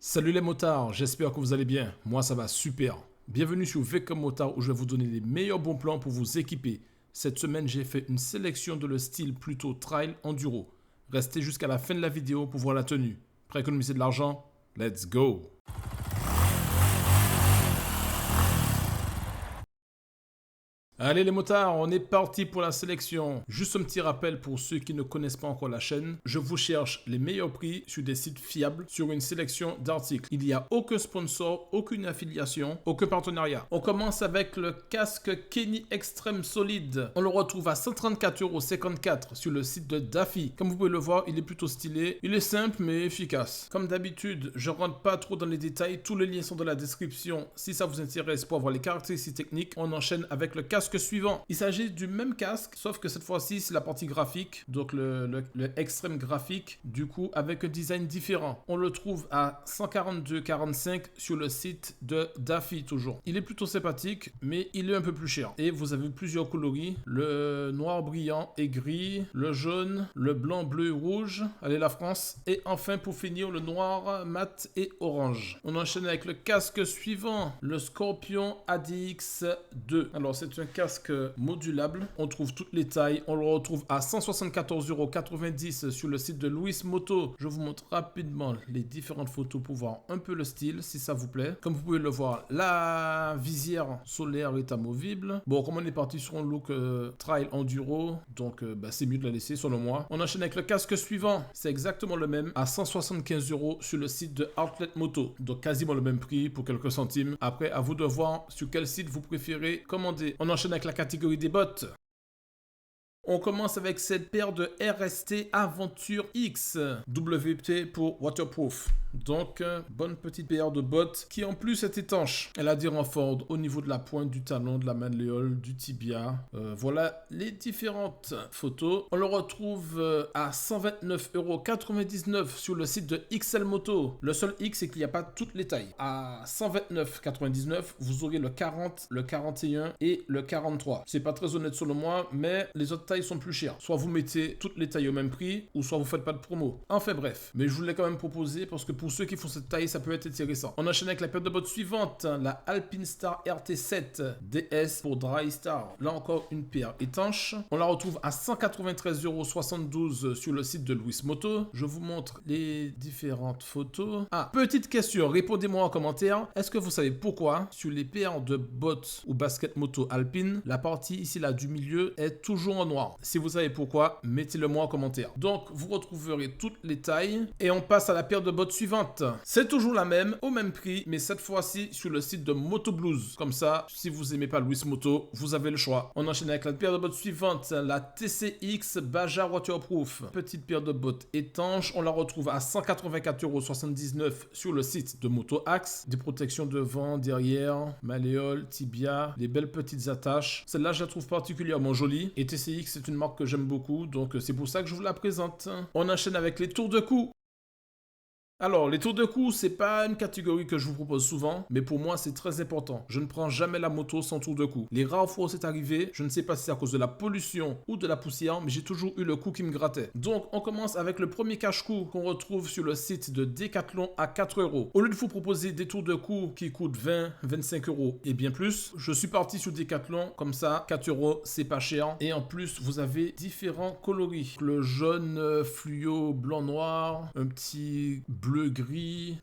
Salut les motards, j'espère que vous allez bien. Moi ça va super. Bienvenue sur V comme motard où je vais vous donner les meilleurs bons plans pour vous équiper. Cette semaine j'ai fait une sélection de le style plutôt trail enduro. Restez jusqu'à la fin de la vidéo pour voir la tenue. Prêt à économiser de l'argent? Let's go! Allez les motards, on est parti pour la sélection. Juste un petit rappel pour ceux qui ne connaissent pas encore la chaîne. Je vous cherche les meilleurs prix sur des sites fiables sur une sélection d'articles. Il n'y a aucun sponsor, aucune affiliation, aucun partenariat. On commence avec le casque Kenny Extreme Solide. On le retrouve à 134,54€ sur le site de Daffy. Comme vous pouvez le voir, il est plutôt stylé. Il est simple mais efficace. Comme d'habitude, je ne rentre pas trop dans les détails. Tous les liens sont dans la description. Si ça vous intéresse pour avoir les caractéristiques techniques, on enchaîne avec le casque suivant. Il s'agit du même casque, sauf que cette fois-ci, c'est la partie graphique, donc le extrême graphique, du coup, avec un design différent. On le trouve à 142,45€ sur le site de Daffy, toujours. Il est plutôt sympathique, mais il est un peu plus cher. Et vous avez plusieurs coloris, le noir brillant et gris, le jaune, le blanc, bleu, rouge, allez la France, et enfin, pour finir, le noir, mat et orange. On enchaîne avec le casque suivant, le Scorpion ADX2. Alors, c'est un casque modulable, on trouve toutes les tailles, on le retrouve à 174,90€ sur le site de Louis Moto. Je vous montre rapidement les différentes photos pour voir un peu le style, si ça vous plaît. Comme vous pouvez le voir, la visière solaire est amovible. Bon, comme on est parti sur un look trail enduro, donc c'est mieux de la laisser selon moi. On enchaîne avec le casque suivant, c'est exactement le même, à 175€ sur le site de Outlet Moto. Donc quasiment le même prix pour quelques centimes. Après, à vous de voir sur quel site vous préférez commander. On enchaîne avec la catégorie des bottes. On commence avec cette paire de RST Aventure X, WT pour waterproof. Donc, bonne petite paire de bottes qui en plus est étanche. Elle a des renforts au niveau de la pointe du talon, de la malléole, du tibia. Voilà les différentes photos. On le retrouve à 129,99€ sur le site de XL Moto. Le seul X, c'est qu'il n'y a pas toutes les tailles. À 129,99€, vous aurez le 40, le 41 et le 43. C'est pas très honnête selon moi, mais les autres tailles sont plus chères. Soit vous mettez toutes les tailles au même prix, ou soit vous faites pas de promo. Enfin bref, mais je vous l'ai quand même proposé parce que pour ceux qui font cette taille, ça peut être intéressant. On enchaîne avec la paire de bottes suivante, la Alpine Star RT7 DS pour Dry Star. Là encore, une paire étanche. On la retrouve à 193,72€ sur le site de Louis Moto. Je vous montre les différentes photos. Ah, petite question, répondez-moi en commentaire. Est-ce que vous savez pourquoi sur les paires de bottes ou basket moto Alpine, la partie ici là du milieu est toujours en noir? Si vous savez pourquoi, mettez-le moi en commentaire. Donc, vous retrouverez toutes les tailles et on passe à la paire de bottes suivante. C'est toujours la même, au même prix, mais cette fois-ci sur le site de Moto Blues. Comme ça, si vous aimez pas Louis Moto, vous avez le choix. On enchaîne avec la paire de bottes suivante, la TCX Baja Waterproof. Petite paire de bottes étanches, on la retrouve à 184,79€ sur le site de Moto Axe. Des protections devant, derrière, malléole, tibia, des belles petites attaches. Celle-là, je la trouve particulièrement jolie. Et TCX, c'est une marque que j'aime beaucoup, donc c'est pour ça que je vous la présente. On enchaîne avec les tours de cou. Alors, les tours de cou, c'est pas une catégorie que je vous propose souvent, mais pour moi, c'est très important. Je ne prends jamais la moto sans tour de cou. Les rares fois où c'est arrivé, je ne sais pas si c'est à cause de la pollution ou de la poussière, mais j'ai toujours eu le cou qui me grattait. Donc, on commence avec le premier cache-cou qu'on retrouve sur le site de Decathlon à 4€. Au lieu de vous proposer des tours de cou qui coûtent 20, 25€ et bien plus, je suis parti sur Decathlon, comme ça, 4€, c'est pas cher. Et en plus, vous avez différents coloris. Le jaune fluo blanc-noir, un petit bleu-gris,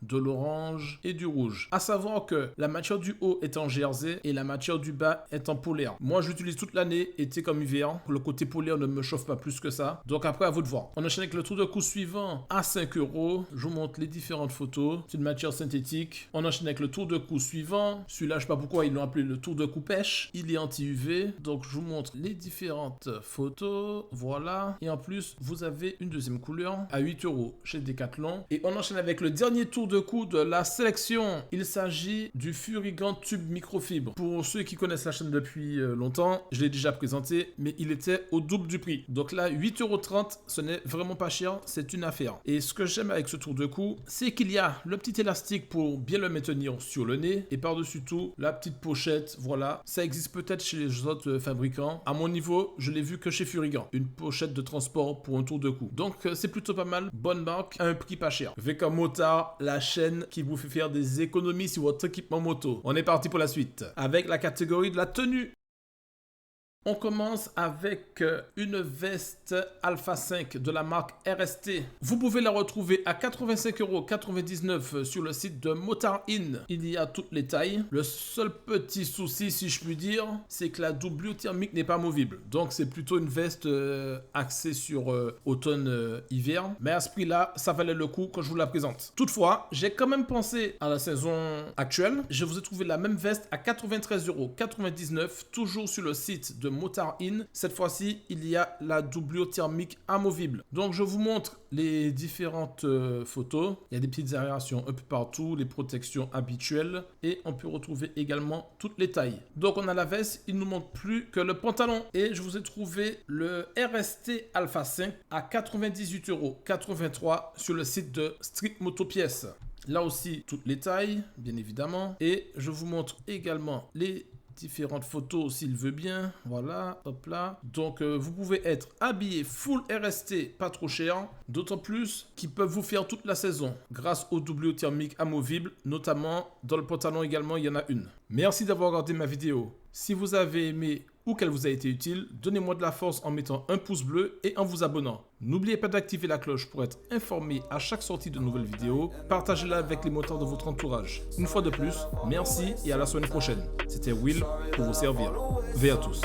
de l'orange et du rouge. À savoir que la matière du haut est en jersey et la matière du bas est en polaire. Moi, j'utilise toute l'année, été comme hiver. Le côté polaire ne me chauffe pas plus que ça. Donc après, à vous de voir. On enchaîne avec le tour de cou suivant à 5€. Je vous montre les différentes photos. C'est une matière synthétique. On enchaîne avec le tour de cou suivant. Celui-là, je sais pas pourquoi ils l'ont appelé le tour de cou pêche. Il est anti-UV. Donc, je vous montre les différentes photos. Voilà. Et en plus, vous avez une deuxième couleur à 8€ chez Decathlon. Et on enchaîne avec le dernier tour de cou de la sélection. Il s'agit du Furigant Tube Microfibre. Pour ceux qui connaissent la chaîne depuis longtemps, je l'ai déjà présenté, mais il était au double du prix. Donc là, 8,30€, ce n'est vraiment pas cher, c'est une affaire. Et ce que j'aime avec ce tour de cou, c'est qu'il y a le petit élastique pour bien le maintenir sur le nez, et par-dessus tout, la petite pochette, voilà. Ça existe peut-être chez les autres fabricants. À mon niveau, je l'ai vu que chez Furigant. Une pochette de transport pour un tour de cou. Donc c'est plutôt pas mal, bonne marque, à un prix pas cher. avec un motard, la chaîne qui vous fait faire des économies sur votre équipement moto. On est parti pour la suite avec la catégorie de la tenue. On commence avec une veste Alpha 5 de la marque RST. Vous pouvez la retrouver à 85,99 € sur le site de Motard In. Il y a toutes les tailles. Le seul petit souci, si je puis dire, c'est que la doublure thermique n'est pas movible. Donc c'est plutôt une veste axée sur automne-hiver. Mais à ce prix-là, ça valait le coup quand je vous la présente. Toutefois, j'ai quand même pensé à la saison actuelle. Je vous ai trouvé la même veste à 93,99 €, toujours sur le site de Motard In. Cette fois-ci, il y a la doublure thermique amovible. Donc, je vous montre les différentes photos. Il y a des petites aérations un peu partout, les protections habituelles et on peut retrouver également toutes les tailles. Donc, on a la veste, il ne nous manque plus que le pantalon. Et je vous ai trouvé le RST Alpha 5 à 98,83 € sur le site de Street Moto Pièces. Là aussi, toutes les tailles, bien évidemment. Et je vous montre également les différentes photos s'il veut bien. Voilà, hop là. Donc vous pouvez être habillé full RST, pas trop cher. D'autant plus qu'ils peuvent vous faire toute la saison grâce aux doublures thermiques amovibles, notamment dans le pantalon également, il y en a une. Merci d'avoir regardé ma vidéo. Si vous avez aimé ou qu'elle vous a été utile, donnez-moi de la force en mettant un pouce bleu et en vous abonnant. N'oubliez pas d'activer la cloche pour être informé à chaque sortie de nouvelles vidéos. Partagez-la avec les motards de votre entourage. Une fois de plus, merci et à la semaine prochaine. C'était Will pour vous servir. Veille à tous.